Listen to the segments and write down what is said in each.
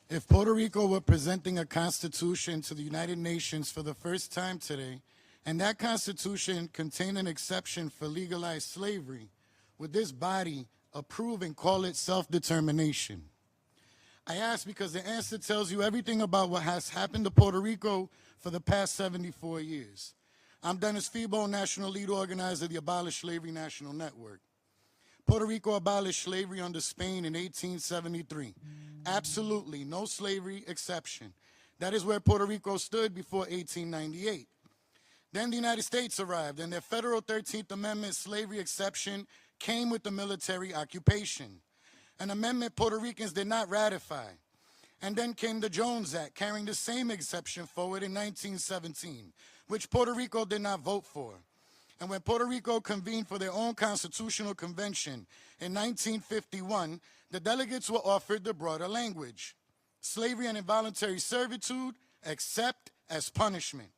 If Puerto Rico were presenting a constitution to the United Nations for the first time today, and that constitution contained an exception for legalized slavery, would this body approve and call it self-determination? I ask because the answer tells you everything about what has happened to Puerto Rico for the past 74 years. I'm Dennis Febo, National Lead Organizer of the Abolish Slavery National Network. Puerto Rico abolished slavery under Spain in 1873. Absolutely, no slavery exception. That is where Puerto Rico stood before 1898. Then the United States arrived, and their federal 13th Amendment slavery exception came with the military occupation, an amendment Puerto Ricans did not ratify. And then came the Jones Act, carrying the same exception forward in 1917, which Puerto Rico did not vote for. And when Puerto Rico convened for their own constitutional convention in 1951, the delegates were offered the broader language: slavery and involuntary servitude, except as punishment.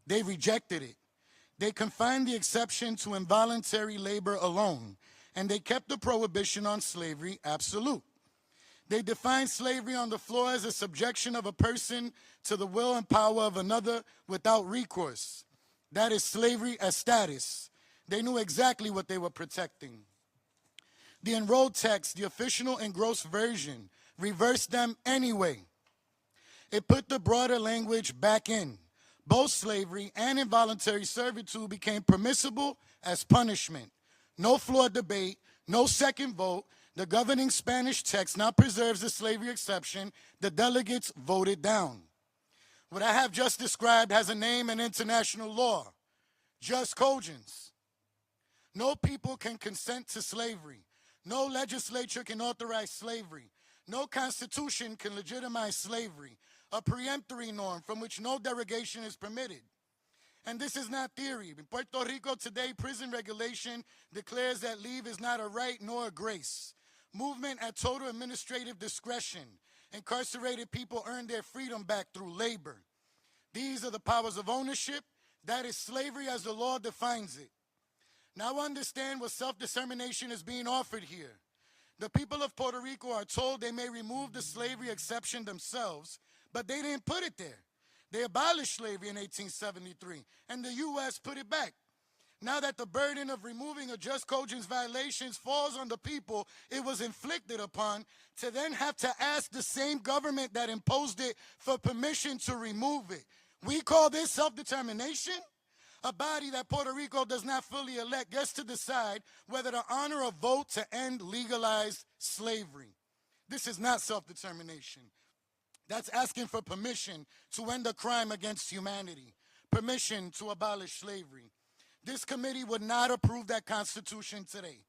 They rejected it. They confined the exception to involuntary labor alone, and they kept the prohibition on slavery absolute. They defined slavery on the floor as a subjection of a person to the will and power of another without recourse. That is slavery as status. They knew exactly what they were protecting. The enrolled text, the official engrossed version, reversed them anyway. It put the broader language back in. Both slavery and involuntary servitude became permissible as punishment. No floor debate, no second vote. The governing Spanish text now preserves the slavery exception. The delegates voted down. What I have just described has a name in international law: just cogence. No people can consent to slavery. No legislature can authorize slavery. No constitution can legitimize slavery, a peremptory norm from which no derogation is permitted. And this is not theory. In Puerto Rico today, prison regulation declares that leave is not a right nor a grace. Movement at total administrative discretion. Incarcerated people earn their freedom back through labor. These are the powers of ownership. That is slavery as the law defines it. Now understand what self-determination is being offered here. The people of Puerto Rico are told they may remove the slavery exception themselves, but they didn't put it there. They abolished slavery in 1873, and the U.S. put it back. Now that the burden of removing a just cogence violations falls on the people it was inflicted upon, to then have to ask the same government that imposed it for permission to remove it. We call this self-determination? A body that Puerto Rico does not fully elect gets to decide whether to honor a vote to end legalized slavery. This is not self-determination. That's asking for permission to end a crime against humanity, permission to abolish slavery. This committee would not approve that constitution today.